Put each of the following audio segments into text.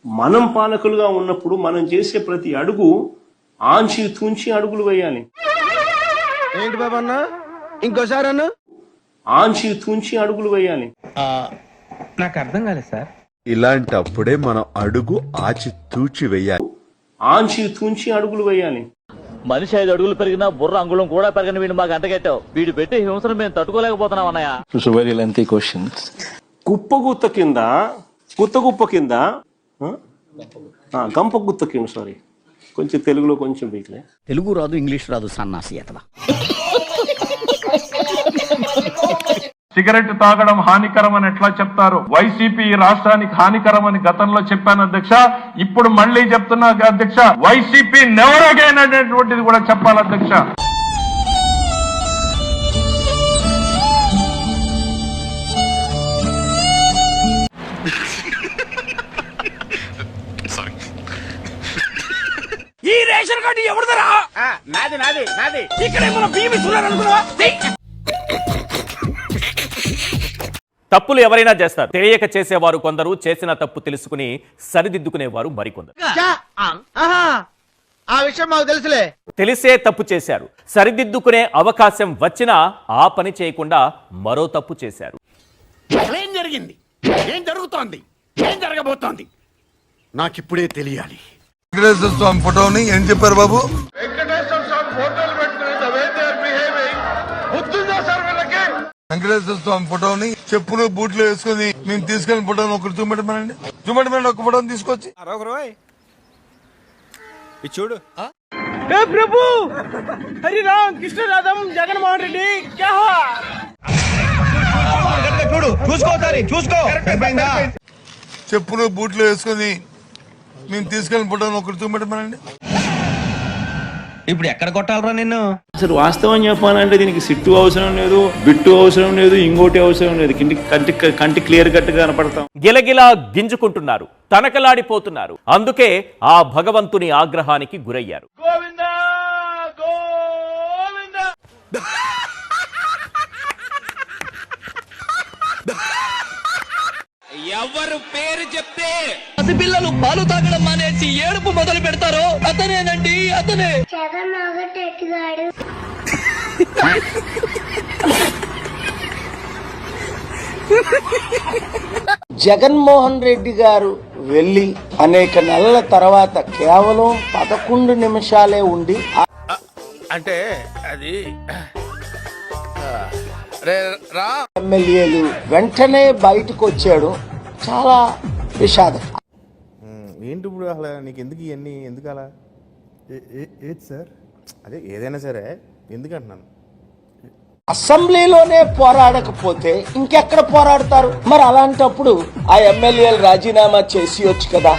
మనం పాలకులుగా ఉన్నప్పుడు మనం చేసే ప్రతి అడుగు ఆంచి తుంచి అడుగులు వేయాలి. ఏంటి బాబా అన్న ఇంకోసారి అన్న ఆంచి తుంచి అడుగులు వేయాలి. నాకు అర్థం కాలేదు సార్. ఇలాంటప్పుడే మనం అడుగు ఆచి తూచి వేయాలి. ఆంచి తుంచి అడుగులు వేయాలి. మనిషి 5 అడుగులు పెరిగినా బుర్ర అంగుళం కూడా పెరగని వీడిని మాకు అంటగట్టావు. వీడు పెట్టి హింసను మేము తట్టుకోలేకపోతున్నాం అన్నయ్య. Very lengthy questions. కుప్పగుత్త కింద గుత్త కింద గంపగుత్త కింద సారీ కొంచెం తెలుగులో కొంచెం వీక్లే. తెలుగు రాదు, ఇంగ్లీష్ రాదు, సన్నాసి అతలా. సిగరెట్ తాగడం హానికరం అని ఎట్లా చెప్తారు? వైసీపీ రాష్ట్రానికి హానికరం అని గతంలో చెప్పాను అధ్యక్ష. ఇప్పుడు మళ్ళీ చెప్తున్నా అధ్యక్ష, వైసీపీ నెవర్ అగైన్ అనేటువంటిది కూడా చెప్పాలి అధ్యక్ష. ఈ రేషన్ కార్డు ఎవరిదరా? నాది నాది నాది. ఇక్కడ మన బీబీ చూడాలనుకున్నావా? తప్పులు ఎవరైనా చేస్తారు. తెలియక చేసేవారు కొందరు, చేసిన తప్పు తెలుసుకుని సరిదిద్దుకునేవారు మరికొందరు. ఆ విషయం మాకు తెలుసులే. తెలిసే తప్పు చేశారు, సరిదిద్దుకునే అవకాశం వచ్చినా ఆ పని చేయకుండా మరో తప్పు చేశారు. ఏం జరిగింది? ఏం జరుగుతోంది? ఏం జరగబోతోంది? నాకిప్పుడే తెలియాలి. వెంకటేశ్వర స్వామి ఫోటోని ఏం చెప్పారు బాబు? వెంకటేశ్వర స్వామి ఫోటోలు పెట్టుకుని వెంకటేశ్వర స్వామి ఫోటోని చెప్పులు బూట్లు వేసుకుని మేము తీసుకెళ్లిన ఫోటోని ఒకరు చూపెట్టమనండి. చూపెట్టమని ఒక ఫోటోని తీసుకొచ్చి చూడు. ప్రభు హరి రామ్ కృష్ణ రాధం జగన్మోహన్ రెడ్డి చూడు చూసుకో. చెప్పులు బూట్లు వేసుకుని మేము తీసుకెళ్లిన ఫోటోని ఒకరు చూపెట్టమనండి. ఇప్పుడు ఎక్కడ కొట్టాలరా నిన్ను? అసలు వాస్తవం చెప్పాలంటే దీనికి సిట్టు అవసరం లేదు, బిట్టు అవసరం లేదు, ఇంకోటి అవసరం లేదు. కంటి క్లియర్ కట్ గా కనపడతాం. గిలగిలా గింజుకుంటున్నారు, తనకలాడిపోతున్నారు. అందుకే ఆ భగవంతుని ఆగ్రహానికి గురయ్యారు. గోవిందా గోవిందా. ఎవరు పేరు చెప్తే పసిపిల్లలు పాలు తాగడం మానేసి ఏడుపు మొదలు పెడతారో అతనేనండి, అతనే. జగన్మోహన్ రెడ్డి గారు వెళ్లి అనేక నెలల తర్వాత కేవలం 11 నిమిషాలే ఉండి అంటే అది ఎమ్మెల్యేలు వెంటనే బయటకు వచ్చాడు. చాలా విషాదం. ఏంటి ఇప్పుడు అసలు నీకు ఎందుకు ఇవన్నీ ఎందుకు అలా? ఏది సార్? అదే ఏదైనా సరే ఎందుకంటున్నాను. అసెంబ్లీలోనే పోరాడకపోతే ఇంకెక్కడ పోరాడతారు? మరి అలాంటప్పుడు ఆ ఎమ్మెల్యేలు రాజీనామా చేసి వచ్చు కదా.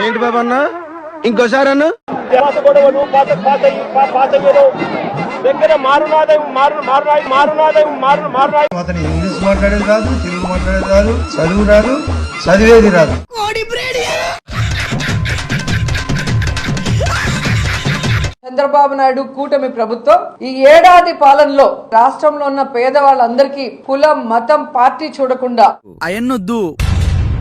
ఏంటి బాబా అన్న ఇంకోసారి అన్న అతను ఇంగ్లీష్ మాట్లాడేది రాదు, తెలుగు మాట్లాడేది రాదు, చదువు రాదు, చదివేది రాదు. చంద్రబాబు నాయుడు కూటమి ప్రభుత్వం ఈ ఏడాది పాలనలో రాష్ట్రంలో ఉన్న పేదవాళ్ళందరికీ కులం, మతం, పార్టీ చూడకుండా అయన్నొద్దు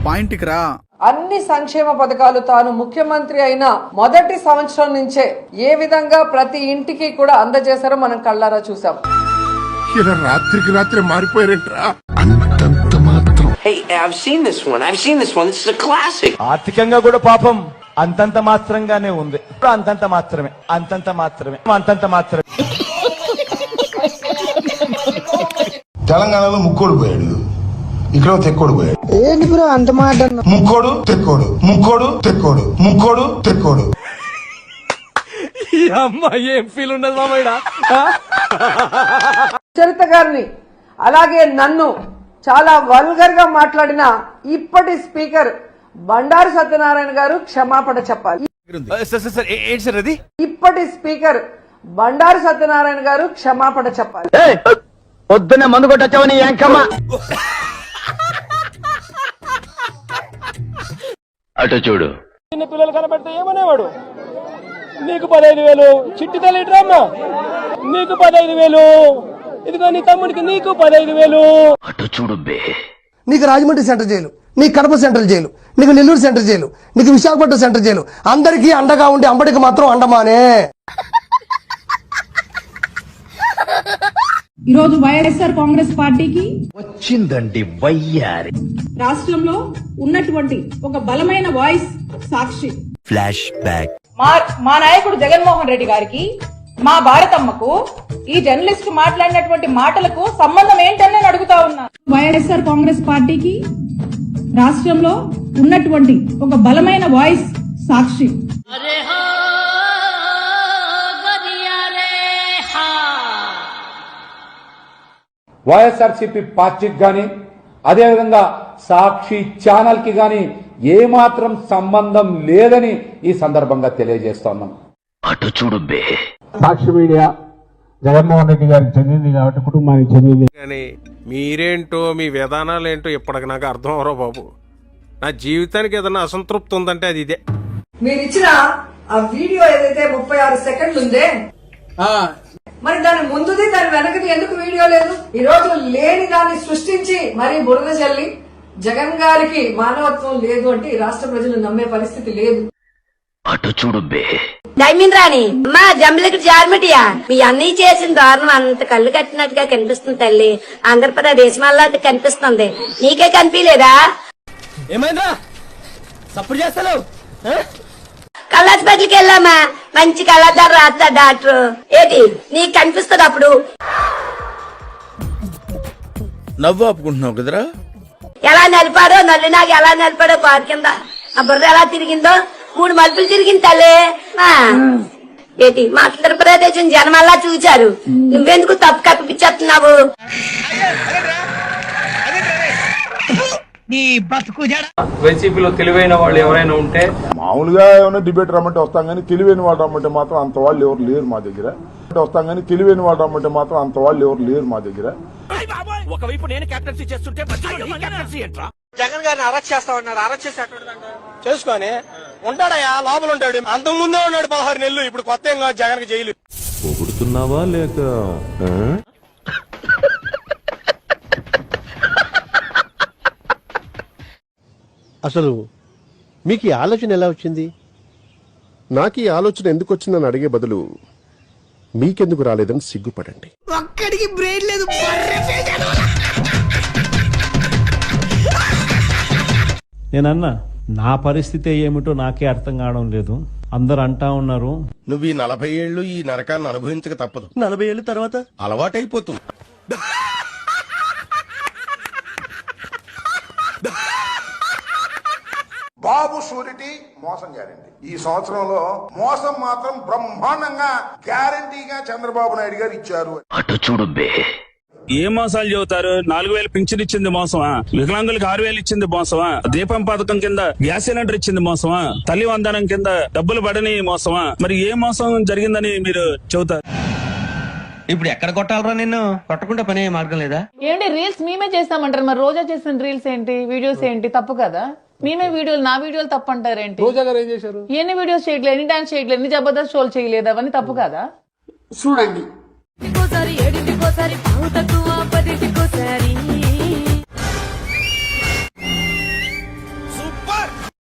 పాయింట్కి రా అన్ని సంక్షేమ పథకాలు తాను ముఖ్యమంత్రి అయిన మొదటి సంవత్సరం నుంచే ఏ విధంగా ప్రతి ఇంటికి కూడా అందజేశారో మనం కళ్ళారా చూసాం. ఇలా రాత్రికి రాత్రి మారిపోయారంటరా. ఆర్థికంగా కూడా పాపం అంతంత మాత్రంగానే ఉంది. అంతంత మాత్రమే అంతంత మాత్రమే అంతంత మాత్రమే. తెలంగాణలో ముక్కోడు పోయాడు, ఇక్కడ తెక్కోడు పోయాడు. ఏంటి బ్రో అంత మాట? ముక్కోడు తెక్కోడు, ముక్కోడు తెక్కోడు, ముక్కోడు తెక్కోడు. ఈ అమ్మాయి ఏం ఫీల్ ఉండదు మామయ్య. చరిత గారిని అలాగే నన్ను చాలా వల్గర్ గా మాట్లాడిన ఇప్పటి స్పీకర్ బండారు సత్యనారాయణ గారు క్షమాపణ చెప్పాలి. ఇప్పటి స్పీకర్ బండారు సత్యనారాయణ గారు క్షమాపణ చెప్పాలి. పొద్దున్న మందు కొట్టొచ్చావని ఏంకమ్మా. అటు చూడు. చిన్న పిల్లలు కనబడితే ఏమనేవాడు? నీకు 15,000. చిట్టి తల్లి డ్రామా నీకు 15,000. ఇదిగో నీ తమ్ముడికి నీకు 15,000. అటు చూడు బే. నీకు రాజమండ్రి సెంటర్ జైలు, నీకు కడప సెంట్రల్ జైలు, నీకు నెల్లూరు సెంటర్ జైలు, నీకు విశాఖపట్నం సెంటర్ జైలు. అందరికీ అండగా ఉండి అంబడికి మాత్రం అండమానే. ఈరోజు వైఎస్ఆర్ కాంగ్రెస్ పార్టీకి వచ్చిందండి వయ్యారి. రాష్ట్రంలో ఉన్నటువంటి ఒక బలమైన వాయిస్ సాక్షి. Flash back. మా నాయకుడు జగన్మోహన్ రెడ్డి గారికి, మా భారతమ్మకు ఈ జర్నలిస్ట్ మాట్లాడినటువంటి మాటలకు సంబంధం ఏంటని నేను అడుగుతా ఉన్నా. వైఎస్ఆర్ కాంగ్రెస్ పార్టీకి రాష్ట్రంలో ఉన్నటువంటి ఒక బలమైన వాయిస్ సాక్షి. వైఎస్ఆర్సీపీ పార్టీకి గాని అదేవిధంగా సాక్షి ఛానల్ కి గాని ఏమాత్రం సంబంధం లేదని ఈ సందర్భంగా తెలియజేస్తున్నాం. అటు చూడు బే. సాక్షి మీడియా జగన్మోహన్ రెడ్డి గారికి చెందింది కాబట్టి కుటుంబానికి చెందింది. కానీ మీరేంటో మీ విధానాలు ఏంటో ఇప్పటికి నాకు అర్థం అవరో బాబు. నా జీవితానికి ఏదైనా అసంతృప్తి ఉందంటే అది ఇదే. మీరు ఇచ్చిన ఆ వీడియో ఏదైతే 36 సెకండ్లు ఉందే, మరి దాని ముందుది దాని వెనకది ఎందుకు వీడియో లేదు? ఈ రోజు లేని దాన్ని సృష్టించి మరి బురద చల్లి జగన్ గారికి మానవత్వం లేదు అంటే ఈ రాష్ట్ర ప్రజలు నమ్మే పరిస్థితి లేదు. అటు చూడు బే. డైమిన్ రాణి అమ్మా జమ్మిలకి జార్మిటియా మీ అన్నయ్య చేసిన దారుణం అంత కళ్ళు కట్టినట్టుగా కనిపిస్తుంది తల్లి. ఆంధ్రప్రదేశ్ మళ్ళా కనిపిస్తుంది, నీకే కనిపించలేదా? ఏమైందా సప్పుడు చేస్తాను? కళ్ళాసుపత్రికి వెళ్ళామా, మంచి కళ్ళద్దారు రాస్తా డాక్టర్. ఏంటి నీకు కనిపిస్తుంది అప్పుడు? నవ్వు ఆపుకుంటున్నావు కదరా. ఎలా నలిపాడో నల్లి నాకు ఎలా నలిపాడో కారు కింద ఆ బుర్ర ఎలా తిరిగిందో 3 మలుపులు తిరిగింది తల్లి. ఏంటి మా ఆంధ్రప్రదేశ్ జనమల్లా చూచారు, నువ్వెందుకు తప్పు కప్పిపించేస్తున్నావు? వైసీపీలో తెలివైన వాళ్ళు ఎవరైనా ఉంటే మామూలుగా ఏమైనా డిబేట్ రమ్మంటే వస్తాం కానీ తెలివైన వాళ్ళు రమ్మంటే మాత్రం అంత వాళ్ళు ఎవరు లేరు మా దగ్గర. వస్తాం కానీ తెలివైన వాళ్ళు రమ్మంటే మాత్రం అంత వాళ్ళు ఎవరు లేరు మా దగ్గర. ఒకవైపు నేను కెప్టెన్సీ చేస్తుంటే జగన్ గారిని అరెస్ట్ చేస్తామన్నాడు. అరెస్ట్ చేసుకొని ఉంటాడయా, లోపల ఉంటాడు. అంతకు ముందే ఉన్నాడు 16 నెలలు. ఇప్పుడు కొత్త ఏం కాదు జగన్ జైలు. పొగుడుతున్నావా లేక అసలు మీకు ఈ ఆలోచన ఎలా వచ్చింది? నాకు ఈ ఆలోచన ఎందుకు వచ్చిందని అడిగే బదులు మీకెందుకు రాలేదని సిగ్గుపడండి. ఒక్కడికి బ్రెయిన్ లేదు. నేనన్నా నా పరిస్థితి ఏమిటో నాకే అర్థం కావడం లేదు. అందరు అంటా ఉన్నారు, నువ్వు ఈ 40 ఏళ్ళు ఈ నరకాన్ని అనుభవించక తప్పదు. 40 ఏళ్ళ తర్వాత అలవాటైపోతుంది. బాబు షూరిటీ మోసం గ్యారంటీ. ఈ సంవత్సరంలో మోసం మాత్రం బ్రహ్మాండంగా గ్యారంటీగా చంద్రబాబు నాయుడు గారు ఇచ్చారు. అటు చూడు బే. ఏ మోసాలు చెబుతారు? 4,000 పింఛన్ ఇచ్చింది మోసమా? వికలాంగులకు 6,000 ఇచ్చింది మోసమా? దీపం పథకం కింద గ్యాస్ సిలిండర్ ఇచ్చింది మోసమా? తల్లి వందనం కింద డబ్బులు పడని మోసమా? మరి ఏ మోసం జరిగిందని మీరు చెబుతారు? ఇప్పుడు ఎక్కడ కొట్టాలరా నిన్ను? కొట్టకుండా పని మార్గం లేదా? ఏంటి రీల్స్ మేమే చేస్తామంటారు, మరి రోజా చేసిన రీల్స్ ఏంటి, వీడియోస్ ఏంటి? తప్పు కదా? మేమే వీడియోలు, నా వీడియోలు తప్పు అంటారేంటి? రోజా గారు ఏం చేశారు? ఎన్ని వీడియోస్ చేయట్లేదు, ఎన్ని డాన్స్ చేయట్లేదు, ఎన్ని జబర్దస్త్ షోలు చేయలేదు, అవన్నీ తప్పు కదా? చూడండి,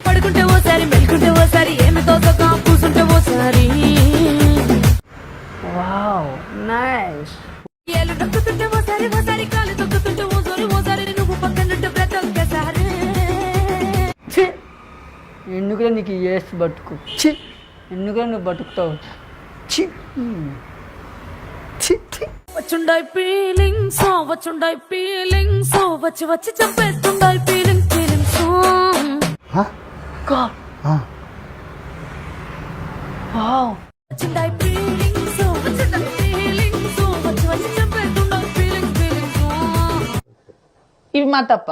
పడుకుంటే ఓసారి, మెలుకుంటే ఓసారి, ఏమి తోసక కూసుంటే ఓసారి. Wow nice. ఏలు దొక్కుతుంటే ఓసారి, ఓసారి కాలు దొక్కుతుంటే ఓసారి, ఓసారి నువ్వు పక్కనుంటే బ్రతొక్కసారి. ఎందుకురా నీకు ఏసు బతుకు? ఎందుకురా నువ్వు బతుకుతావు? వచ్చుండాయి ఫీలింగ్స్, వచ్చుండాయి ఫీలింగ్స్, వచ్చి వచ్చి చంపేస్తుండాయి ఫీలింగ్స్, ఫీలింగ్స్. వచ్చుండాయి ఫీలింగ్స్, వచ్చుండాయి ఫీలింగ్స్, వచ్చి వచ్చి చంపేస్తుండాయి ఫీలింగ్స్, ఫీలింగ్స్. ఇవి మా తప్ప?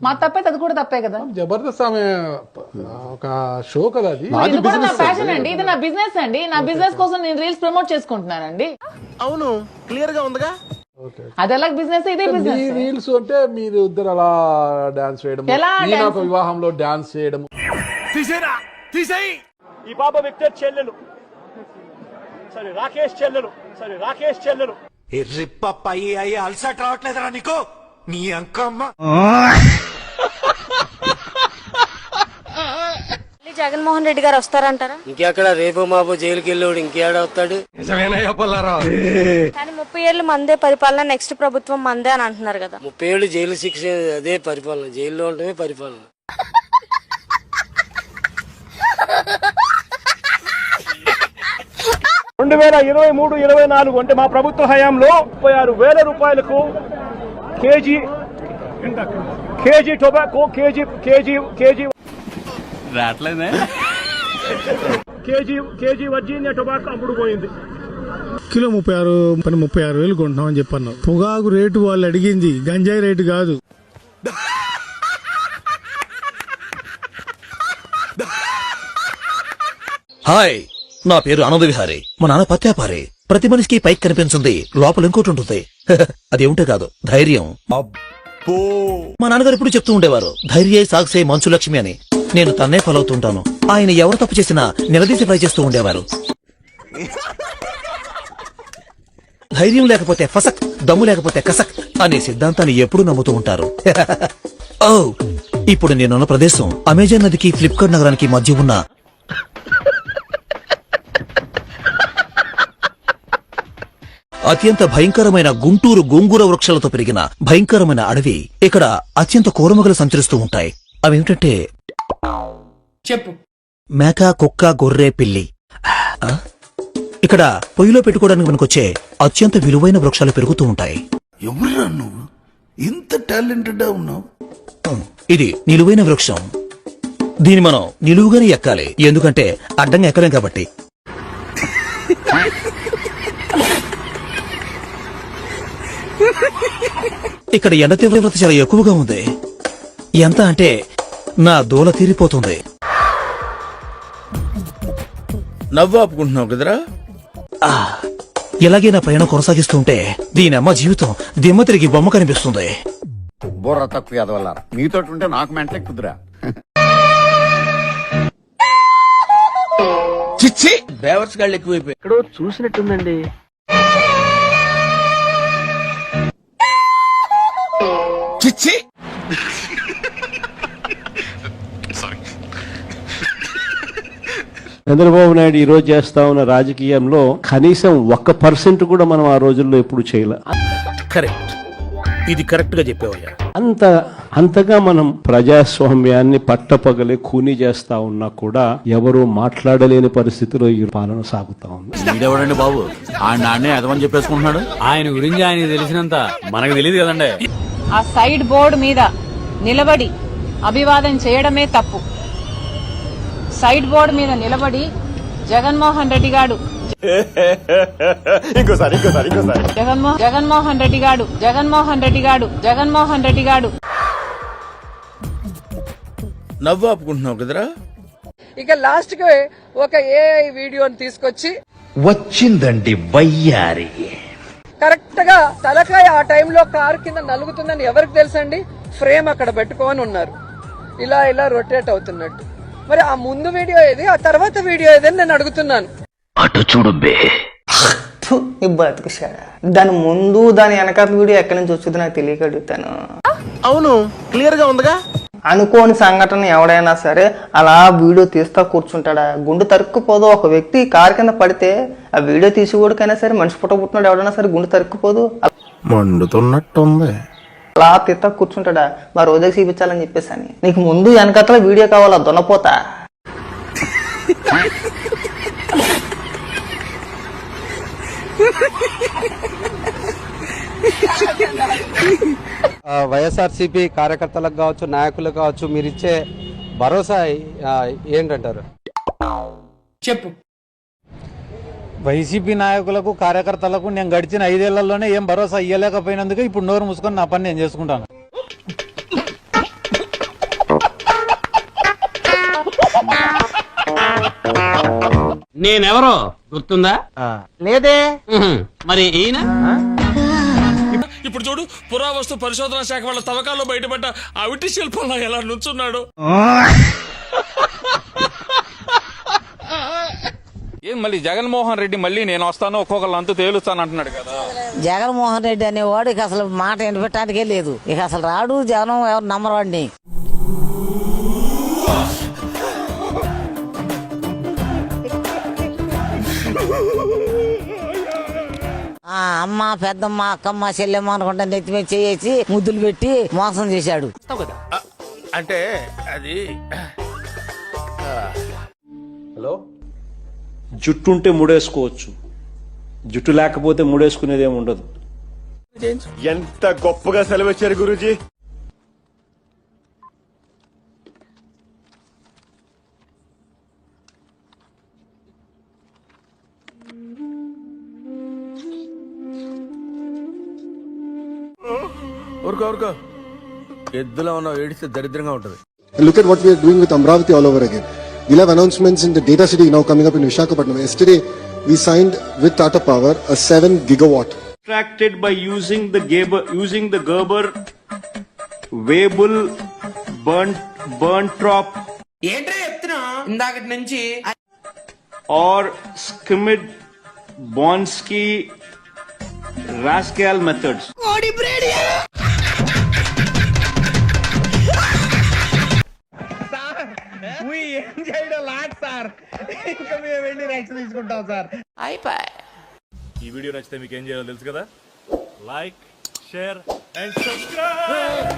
మా తప్పే, అది కూడా తప్పే కదా. జబర్దస్త్ ఆమె ఒక షో కదా అది. ఇది కూడా నా ప్యాషన్ అండి, ఇది నా బిజినెస్ అండి. నా బిజినెస్ కోసం నేను రీల్స్ ప్రమోట్ చేసుకుంటున్నానండి. అవును, క్లియర్ గా ఉందిగా. అది ఎలా బిజినెస్, ఇదే బిజినెస్. రీల్స్ అంటే మీరు ఇద్దరు అలా డాన్స్ చేయడం, ఒక వివాహంలో డాన్స్ చేయడం. తీసేరా, తీసేయి. ఈ పాప వ్యక్తి చెల్లెలు రాకేష్ చెల్లెలు ఎర్రిపప్పాయి అయ్యి అలసట రావట్లేదురా నీకు నీ అంకమ్మ. జగన్మోహన్ రెడ్డి గారు వస్తారంటారా? ఇంకెక్కడ రేపు మాపు జైలుకి వెళ్ళాడు, ఇంకేడ వస్తాడు? కానీ 30 ఏళ్ళు మందే పరిపాలన, నెక్స్ట్ ప్రభుత్వం మందే అని అంటున్నారు కదా. 30 ఏళ్ళు జైలు శిక్ష, అదే పరిపాలన, జైల్లో ఉండటమే పరిపాలన. రెండు 2023-24 అంటే మా ప్రభుత్వ హయాంలో 36,000 రూపాయలకు కేజీ టొబాకో కేజీ రావట్లేదే. కేజీ వర్జీనియా టొబాకో అప్పుడు పోయింది. కిలో 36,000 కొంటున్నామని చెప్పాను. పొగాకు రేటు వాళ్ళు అడిగింది, గంజాయి రేటు కాదు. హాయ్, నా పేరు ఆనంద విహారీ. మా నాన్న పత్యాపారి. ప్రతి మనిషికి పైకి కనిపించింది, లోపల ఇంకోటి ఉంటుంది. అదేమిటో కాదు, ధైర్యం. మా నాన్నగారు ఎప్పుడు చెప్తూ ఉండేవారు, ధైర్యే సాక్సే మంచు లక్ష్మి అని. నేను తన్నే ఫాలో అవుతుంటాను. ఆయన ఎవరు తప్పు చేసినా నిలదీసి ట్రై చేస్తూ ఉండేవారు. ధైర్యం లేకపోతే ఫసక్, దమ్ము లేకపోతే కసక్ అనే సిద్ధాంతాన్ని ఎప్పుడు నమ్ముతూ ఉంటారు. ఓ, ఇప్పుడు నేనున్న ప్రదేశం అమెజాన్ నదికి ఫ్లిప్కార్ట్ నగరానికి మధ్య ఉన్న అత్యంత భయంకరమైన గుంటూరు గోంగూర వృక్షాలతో పెరిగిన భయంకరమైన అడవి. ఇక్కడ అత్యంత కోరమగలు సంచరిస్తూ ఉంటాయి. అవేమిటంటే చెప్పు. మేక, కుక్క, గొర్రె, పిల్లి. ఇక్కడ పొయ్యిలో పెట్టుకోవడానికి మనకొచ్చే అత్యంత విలువైన వృక్షాలు పెరుగుతూ ఉంటాయి. ఎవరురా నువ్వు ఇంత టాలెంటెడ్ ఉన్నావు? ఇది నిలువైన వృక్షం. దీన్ని మనం నిలువుగానే ఎక్కాలి, ఎందుకంటే అడ్డంగా ఎక్కలేం కాబట్టి. ఇక్కడ ఎండ తీవ్రత చాలా ఎక్కువగా ఉంది. ఎంత అంటే నా దూల తీరిపోతుంది. నవ్వు ఆపుకుంటున్నావు కదరా? ఇలాగే నా ప్రయాణం కొనసాగిస్తుంటే దీని అమ్మ జీవితం దిమ్మ తిరిగి బొమ్మ కనిపిస్తుంది. బుర్ర తక్కువ ఎదవల్లారా, మీతో ఉంటే నాకు మెంటలే కుదురా. చిచ్చి, బేవర్స్ గాళ్ళు ఎక్కువైపోయి. ఎక్కడో చూసినట్టుందండి. చిచ్చి, చంద్రబాబు నాయుడు ఈ రోజు చేస్తా ఉన్న రాజకీయంలో కనీసం 1% కూడా మనం ఆ రోజుల్లో ఎప్పుడు చేయలే. కరెక్ట్, ఇది కరెక్ట్ గా చెప్పావయ్యా. అంతగా మనం ప్రజాస్వామ్యాన్ని పట్టపగలే కూని చేస్తా ఉన్నా కూడా ఎవరు మాట్లాడలేని పరిస్థితిలో ఈ పాలన సాగుతా ఉంది. వీడెవడండి బాబు, ఆయన నాన్నే అదమని చెప్పేసుకుంటున్నాడు. ఆయన గురించి ఆయన తెలిసినంత మనకు తెలియదు కదండి. ఆ సైడ్ బోర్డు మీద నిలబడి అభివాదం చేయడమే తప్పు. సైడ్ బోర్డు మీద నిలబడి జగన్మోహన్ రెడ్డి గారు జగన్మోహన్ రెడ్డి గారు నవ్వు ఆపుకుంటున్నావు కదరా? ఇక లాస్ట్ కి ఒక ఏఐ వీడియోని తీసుకొచ్చి వచ్చిందండి వయ్యారి. కరెక్ట్ గా తలకాయ ఆ టైంలో కారు కింద నలుగుతుందని ఎవరికి తెలుసండి? ఫ్రేమ్ అక్కడ పెట్టుకొని ఉన్నారు, ఇలా ఇలా రొటేట్ అవుతున్నట్టు. మరి ఆ ముందు వీడియో ఏది, ఆ తర్వాత వీడియో ఏదని నేను అడుగుతున్నాను. అటు చూడు బే. బతుకుశాడా, దాని ముందు దాని వెనకాల వీడియో ఎక్కడి నుంచి వచ్చింది నాకు తెలియక అడుగుతాను. అవును, క్లియర్ గా ఉందిగా. అనుకోని సంఘటన ఎవడైనా సరే అలా వీడియో తీస్తా కూర్చుంటాడా? గుండు తరుక్కుపోదు. ఒక వ్యక్తి కారు కింద పడితే ఆ వీడియో తీసుకోవడానికైనా సరే, మనిషి పుట్టినాడు ఎవడైనా సరే గుండు తరుక్కుపోదు. మండుతున్నట్టుంది. అలా తీస్తా కూర్చుంటాడా? మా రోజుకి చూపించాలని చెప్పేసి అని. నీకు ముందు వెనకట్ల వీడియో కావాలా దున్నపోతా? వైఎస్ఆర్సీపీ కార్యకర్తలకు కావచ్చు, నాయకులకు కావచ్చు, మీరు ఇచ్చే భరోసా ఏంటంటారు? చెప్పు. వైసీపీ నాయకులకు, కార్యకర్తలకు నేను గడిచిన 5 ఏళ్లలోనే ఏం భరోసా ఇవ్వలేకపోయినందుకు ఇప్పుడు నోరు మూసుకొని నా పని నేను చేసుకుంటాను. నేనెవరో గుర్తుందా? లేదే. మరి ఈయన ఇప్పుడు చూడు, పురావస్తు పరిశోధన శాఖ వాళ్ళ తవ్వకాల్లో బయటపడ్డ అవిటి శిల్పంలో ఎలా నుంచున్నాడు. ఏం మళ్ళీ జగన్మోహన్ రెడ్డి మళ్ళీ నేను వస్తాను ఒక్కొక్కళ్ళు అంతా తేలుస్తాను అంటున్నాడు కదా. జగన్మోహన్ రెడ్డి అనేవాడు ఇక అసలు మాట వినిపెట్టడానికే లేదు. ఇక అసలు రాడు, జగన్ ఎవరు నమ్మరాడిని. అమ్మ, పెద్దమ్మ, అక్కమ్మ, చెల్లెమ్మ అనుకుంటా నెత్తి మీద చేసి ముద్దులు పెట్టి మోసం చేశాడు. అంటే అది హలో, జుట్టు ఉంటే ముడేసుకోవచ్చు, జుట్టు లేకపోతే ముడేసుకునేది ఏమి ఉండదు. ఎంత గొప్పగా సెలవిచ్చారు గురూజీ. ఊరుకో ఎద్దులో ఉన్న ఏడిస్తే దరిద్రంగా ఉంటుంది. Look at what we are doing with Amravati all over again. We'll have announcements in the data city now coming up in Visakhapatnam. Yesterday, we signed with Tata Power a 7 gigawatt. Extracted by using the Gerber Weibull Berntrop ఏంట్రా చెప్తున్నా ఇందాకటి నుంచి or Skimmed Bonsky Rascal methods. ఏం చేయడం lot sir, ఇంకా మేము వెళ్ళి next తీసుకుంటాం సార్. అయిపోయి. ఈ వీడియో నచ్చితే మీకు ఏం చేయాలో తెలుసు కదా. Like, share and subscribe.